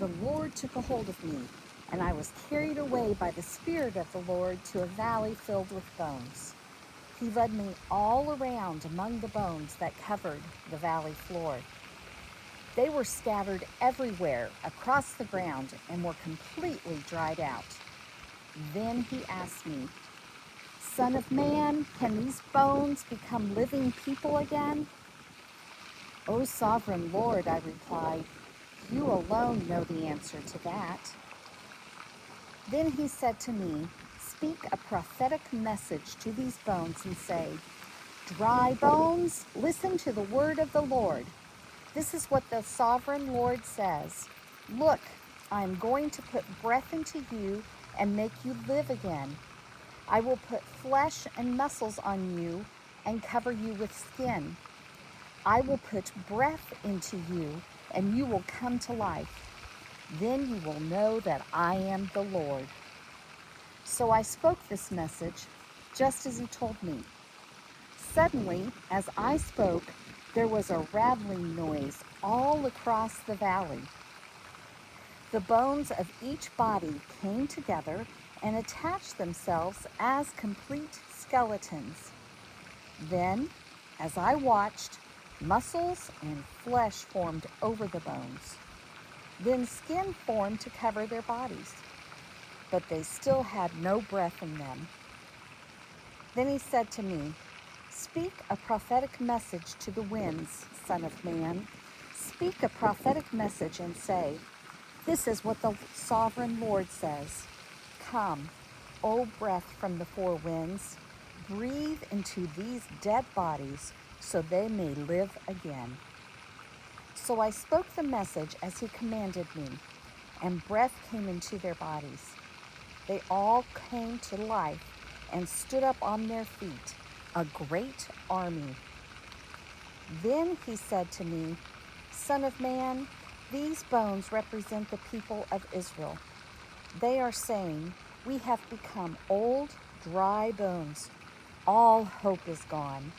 the Lord took a hold of me, and I was carried away by the Spirit of the Lord to a valley filled with bones. He led me all around among the bones that covered the valley floor. They were scattered everywhere across the ground and were completely dried out. Then he asked me, "Son of man, can these bones become living people again?" "O sovereign Lord," I replied, "you alone know the answer to that." Then he said to me, "Speak a prophetic message to these bones and say, 'Dry bones, listen to the word of the Lord. This is what the sovereign Lord says. Look, I am going to put breath into you and make you live again. I will put flesh and muscles on you and cover you with skin. I will put breath into you and you will come to life. Then you will know that I am the Lord." So I spoke this message just as he told me. Suddenly, as I spoke, there was a rattling noise all across the valley. The bones of each body came together and attached themselves as complete skeletons. Then, as I watched, muscles and flesh formed over the bones. Then skin formed to cover their bodies, but they still had no breath in them. Then he said to me, "Speak a prophetic message to the winds, Son of man. Speak a prophetic message and say, 'This is what the sovereign Lord says. Come, O breath from the four winds, breathe into these dead bodies so they may live again.'" So I spoke the message as he commanded me, and breath came into their bodies. They all came to life and stood up on their feet, a great army. Then he said to me, "Son of man, these bones represent the people of Israel. They are saying, 'We have become old, dry bones. All hope is gone.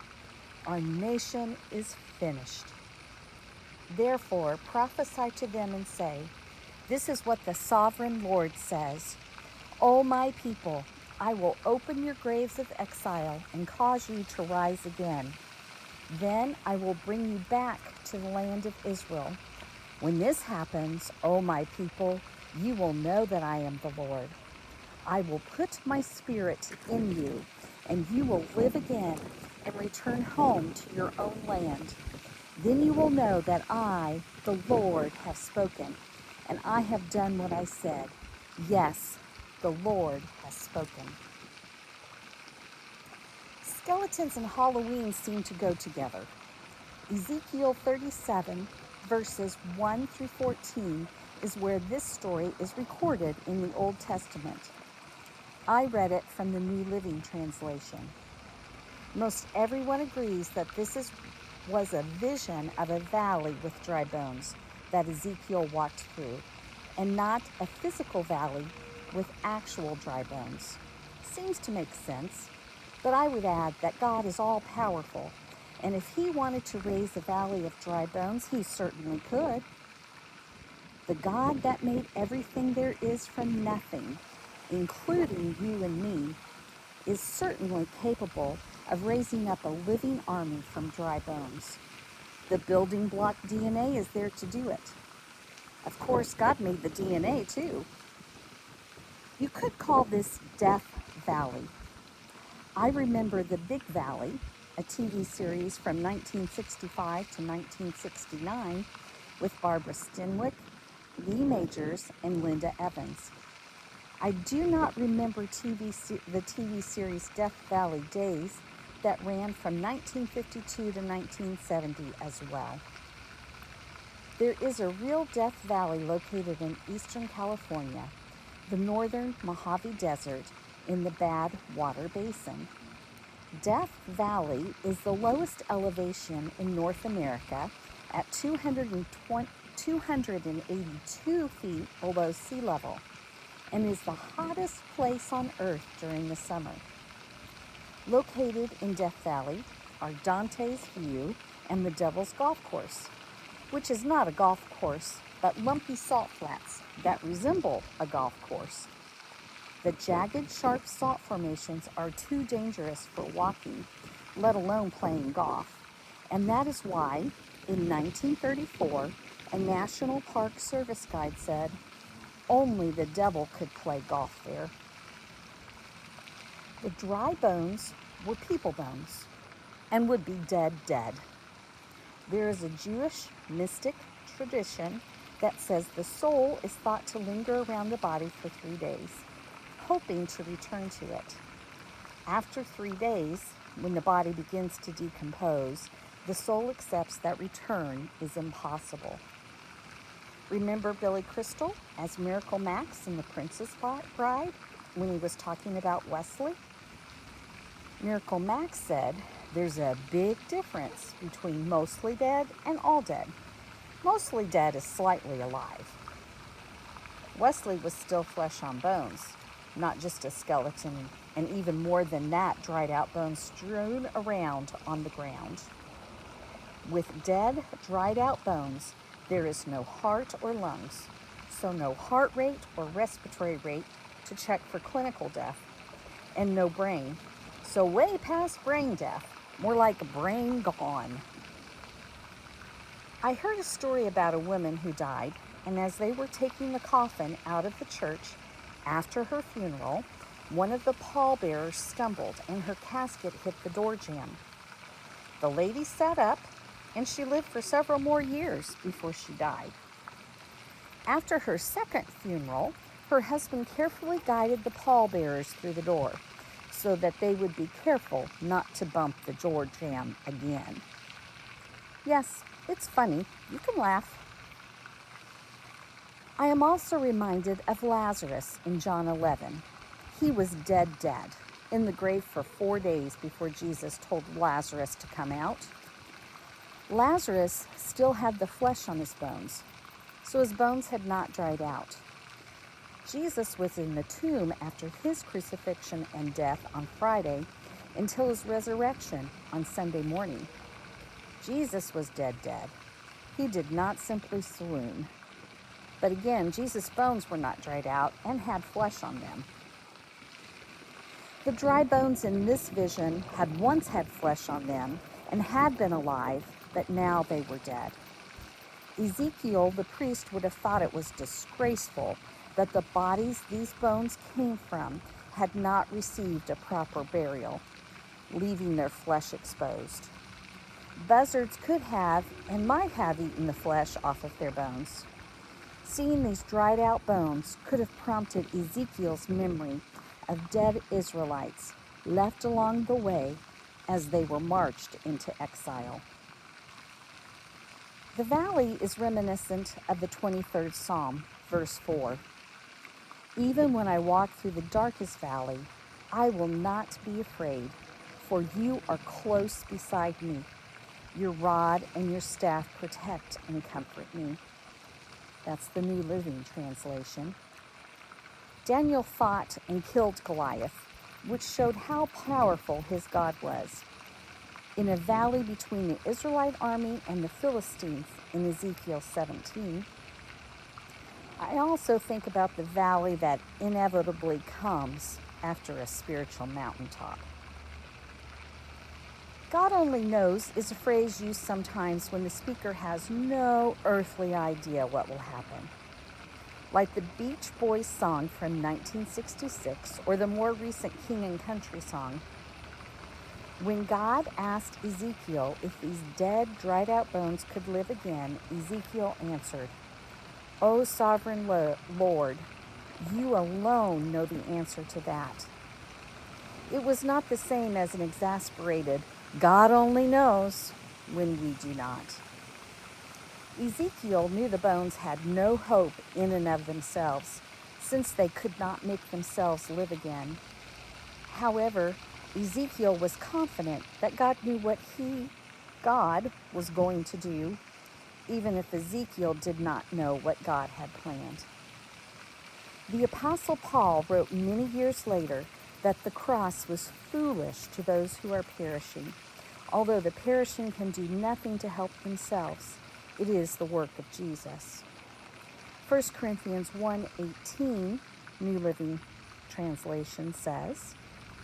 Our nation is finished.' Therefore prophesy to them and say, 'This is what the sovereign Lord says. O my people, I will open your graves of exile and cause you to rise again. Then I will bring you back to the land of Israel. When this happens, O my people, you will know that I am the Lord. I will put my spirit in you, and you will live again and return home to your own land. Then you will know that I, the Lord, have spoken, and I have done what I said. Yes, the Lord has spoken." Skeletons and Halloween seem to go together. Ezekiel 37, verses 1 through 14, is where this story is recorded in the Old Testament. I read it from the New Living Translation. Most everyone agrees that was a vision of a valley with dry bones that Ezekiel walked through, and not a physical valley with actual dry bones. Seems to make sense, but I would add that God is all powerful, and if he wanted to raise a valley of dry bones, he certainly could. The God that made everything there is from nothing, including you and me, is certainly capable of raising up a living army from dry bones. The building block DNA is there to do it. Of course, God made the DNA too. You could call this Death Valley. I remember The Big Valley, a TV series from 1965 to 1969 with Barbara Stenwick, Lee Majors, and Linda Evans. I do not remember the TV series Death Valley Days that ran from 1952 to 1970 as well. There is a real Death Valley located in eastern California, the northern Mojave Desert in the Badwater Basin. Death Valley is the lowest elevation in North America at 282 feet below sea level and is the hottest place on Earth during the summer. Located in Death Valley are Dante's View and the Devil's Golf Course, which is not a golf course, but lumpy salt flats that resemble a golf course. The jagged, sharp salt formations are too dangerous for walking, let alone playing golf. And that is why, in 1934, a National Park Service guide said, only the devil could play golf there. The dry bones were people bones and would be dead. There is a Jewish mystic tradition that says the soul is thought to linger around the body for 3 days, hoping to return to it. After 3 days, when the body begins to decompose, the soul accepts that return is impossible. Remember Billy Crystal as Miracle Max in The Princess Bride when he was talking about Wesley? Miracle Max said, there's a big difference between mostly dead and all dead. Mostly dead is slightly alive. Wesley was still flesh on bones, not just a skeleton, and even more than that, dried out bones strewn around on the ground. With dead, dried out bones, there is no heart or lungs, so no heart rate or respiratory rate to check for clinical death, and no brain, so way past brain death, more like brain gone. I heard a story about a woman who died, and as they were taking the coffin out of the church after her funeral, one of the pallbearers stumbled and her casket hit the door jamb. The lady sat up, and she lived for several more years before she died. After her second funeral, her husband carefully guided the pallbearers through the door so that they would be careful not to bump the door jamb again. Yes, it's funny. You can laugh. I am also reminded of Lazarus in John 11. He was dead, in the grave for 4 days before Jesus told Lazarus to come out. Lazarus still had the flesh on his bones, so his bones had not dried out. Jesus was in the tomb after his crucifixion and death on Friday until his resurrection on Sunday morning. Jesus was dead. He did not simply swoon. But again, Jesus' bones were not dried out and had flesh on them. The dry bones in this vision had once had flesh on them and had been alive, but now they were dead. Ezekiel, the priest, would have thought it was disgraceful that the bodies these bones came from had not received a proper burial, leaving their flesh exposed. Buzzards could have and might have eaten the flesh off of their bones. Seeing these dried out bones could have prompted Ezekiel's memory of dead Israelites left along the way as they were marched into exile. The valley is reminiscent of the 23rd Psalm, verse 4. Even when I walk through the darkest valley, I will not be afraid, for you are close beside me. Your rod and your staff protect and comfort me. That's the New Living Translation. Daniel fought and killed Goliath, which showed how powerful his God was. In a valley between the Israelite army and the Philistines in Ezekiel 17, I also think about the valley that inevitably comes after a spiritual mountaintop. God only knows is a phrase used sometimes when the speaker has no earthly idea what will happen. Like the Beach Boys song from 1966 or the more recent King and Country song. When God asked Ezekiel if these dead, dried out bones could live again, Ezekiel answered, "O sovereign Lord, you alone know the answer to that." It was not the same as an exasperated, "God only knows," when we do not. Ezekiel knew the bones had no hope in and of themselves, since they could not make themselves live again. However, Ezekiel was confident that God knew what God, was going to do, even if Ezekiel did not know what God had planned. The Apostle Paul wrote many years later that the cross was foolish to those who are perishing. Although the perishing can do nothing to help themselves, it is the work of Jesus. 1 Corinthians 1:18, New Living Translation says,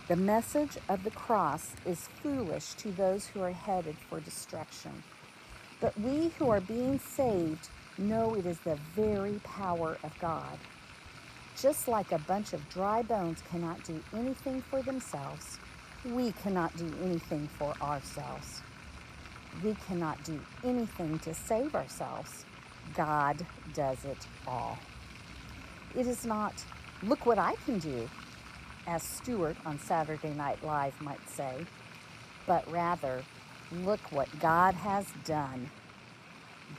"The message of the cross is foolish to those who are headed for destruction. But we who are being saved know it is the very power of God." Just like a bunch of dry bones cannot do anything for themselves, we cannot do anything for ourselves. We cannot do anything to save ourselves. God does it all. It is not, "Look what I can do," as Stewart on Saturday Night Live might say, but rather, "Look what God has done."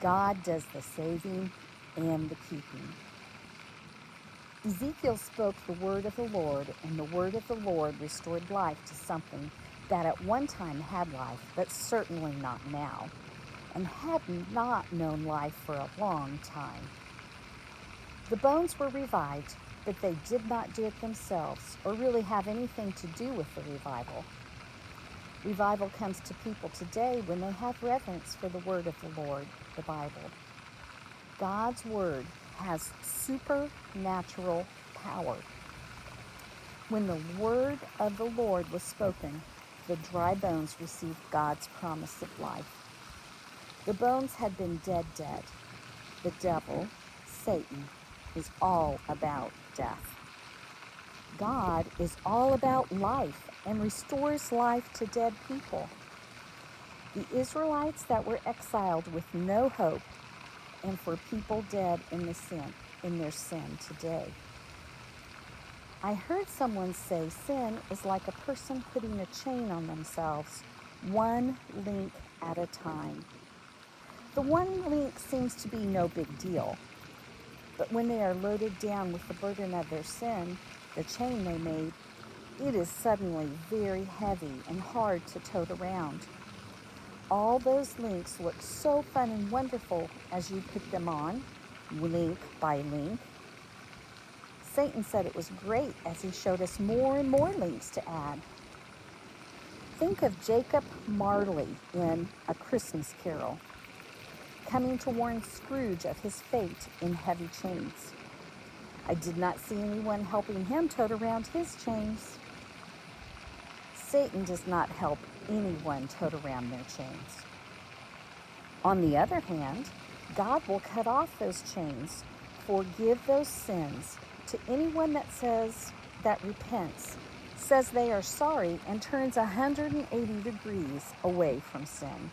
God does the saving and the keeping. Ezekiel spoke the word of the Lord, and the word of the Lord restored life to something that at one time had life, but certainly not now, and had not known life for a long time. The bones were revived, but they did not do it themselves or really have anything to do with the revival. Revival comes to people today when they have reverence for the word of the Lord, the Bible. God's word has supernatural power. When the word of the Lord was spoken, the dry bones received God's promise of life. The bones had been dead. The devil, Satan, is all about death. God is all about life and restores life to dead people. The Israelites that were exiled with no hope, and for people dead in their sin today. I heard someone say sin is like a person putting a chain on themselves, one link at a time. The one link seems to be no big deal, but when they are loaded down with the burden of their sin, the chain they made, it is suddenly very heavy and hard to tote around. All those links look so fun and wonderful as you put them on, link by link. Satan said it was great as he showed us more and more links to add. Think of Jacob Marley in A Christmas Carol, coming to warn Scrooge of his fate in heavy chains. I did not see anyone helping him tote around his chains. Satan does not help anyone tote around their chains. On the other hand, God will cut off those chains, forgive those sins to anyone that repents, says they are sorry, and turns 180 degrees away from sin.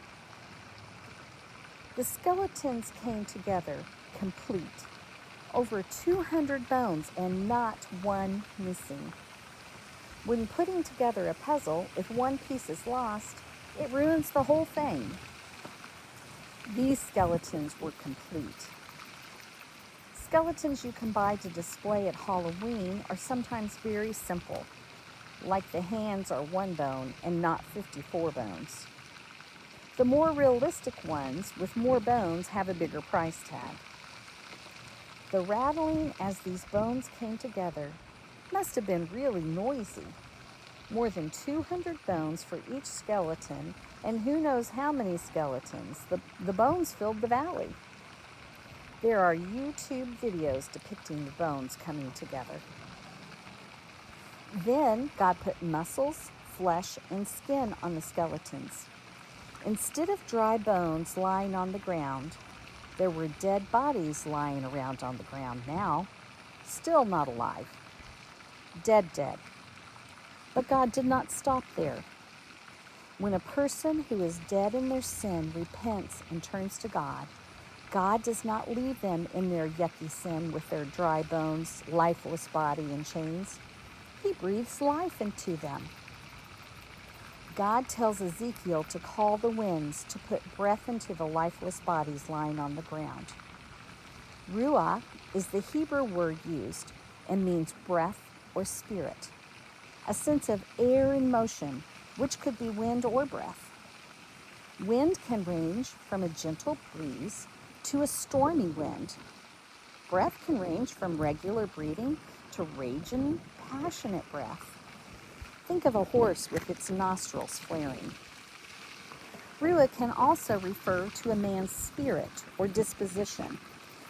The skeletons came together complete, over 200 bones and not one missing. When putting together a puzzle, if one piece is lost, it ruins the whole thing. These skeletons were complete. Skeletons you can buy to display at Halloween are sometimes very simple, like the hands are one bone and not 54 bones. The more realistic ones with more bones have a bigger price tag. The rattling as these bones came together must have been really noisy. More than 200 bones for each skeleton, and who knows how many skeletons. The bones filled the valley. There are YouTube videos depicting the bones coming together. Then God put muscles, flesh, and skin on the skeletons. Instead of dry bones lying on the ground, there were dead bodies lying around on the ground now, still not alive. Dead. But God did not stop there. When a person who is dead in their sin repents and turns to God, God does not leave them in their yucky sin with their dry bones, lifeless body, and chains. He breathes life into them. God tells Ezekiel to call the winds to put breath into the lifeless bodies lying on the ground. Ruah is the Hebrew word used and means breath or spirit, a sense of air in motion, which could be wind or breath. Wind can range from a gentle breeze to a stormy wind. Breath can range from regular breathing to raging, passionate breath. Think of a horse with its nostrils flaring. Ruah can also refer to a man's spirit or disposition,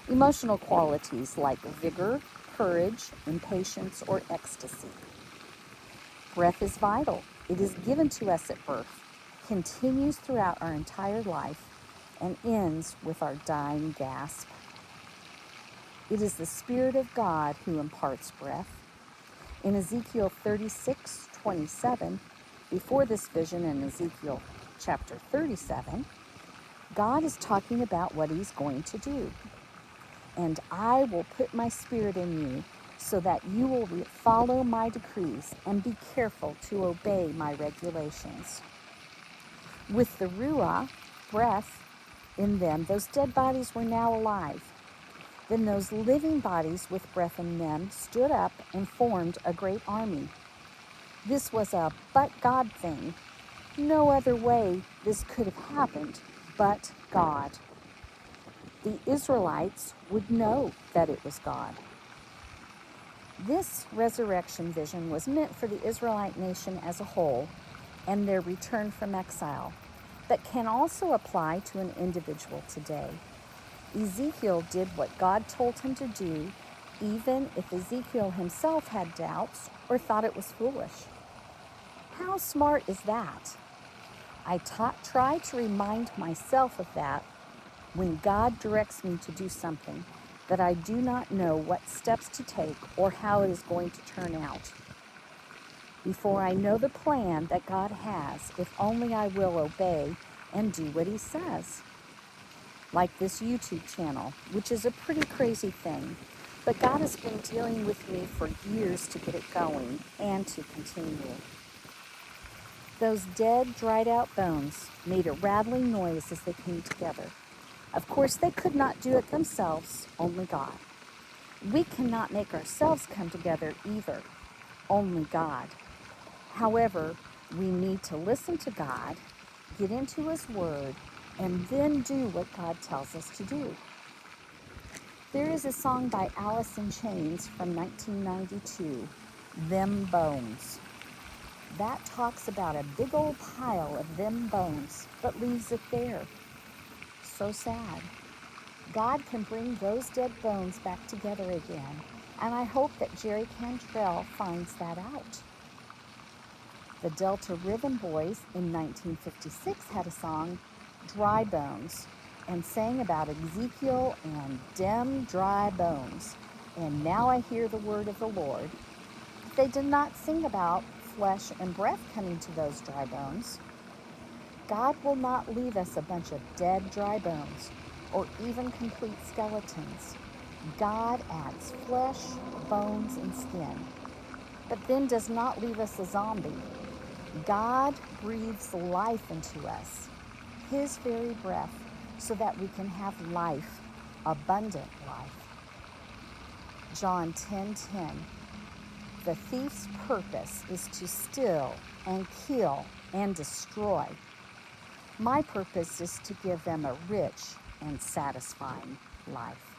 Emotional qualities like vigor, courage, impatience, or ecstasy. Breath is vital. It is given to us at birth, continues throughout our entire life, and ends with our dying gasp. It is the Spirit of God who imparts breath. In Ezekiel 36:27, before this vision in Ezekiel chapter 37, God is talking about what he's going to do. And I will put my spirit in you so that you will follow my decrees and be careful to obey my regulations. With the Ruah, breath, in them, those dead bodies were now alive. Then those living bodies with breath in them stood up and formed a great army. This was a but God thing. No other way this could have happened but God. The Israelites would know that it was God. This resurrection vision was meant for the Israelite nation as a whole and their return from exile, but can also apply to an individual today. Ezekiel did what God told him to do, even if Ezekiel himself had doubts or thought it was foolish. How smart is that? I try to remind myself of that when God directs me to do something that I do not know what steps to take or how it is going to turn out. Before I know the plan that God has, if only I will obey and do what he says. Like this YouTube channel, which is a pretty crazy thing, but God has been dealing with me for years to get it going and to continue. Those dead, dried out bones made a rattling noise as they came together. Of course, they could not do it themselves, only God. We cannot make ourselves come together either, only God. However, we need to listen to God, get into his word, and then do what God tells us to do. There is a song by Alice in Chains from 1992, Them Bones. That talks about a big old pile of them bones, but leaves it there. So sad. God can bring those dead bones back together again, and I hope that Jerry Cantrell finds that out. The Delta Rhythm Boys in 1956 had a song, Dry Bones, and sang about Ezekiel and dem dry bones. And now I hear the word of the Lord. They did not sing about flesh and breath coming to those dry bones. God will not leave us a bunch of dead, dry bones or even complete skeletons. God adds flesh, bones, and skin, but then does not leave us a zombie. God breathes life into us, his very breath, so that we can have life, abundant life. John 10:10. The thief's purpose is to steal and kill and destroy. My purpose is to give them a rich and satisfying life.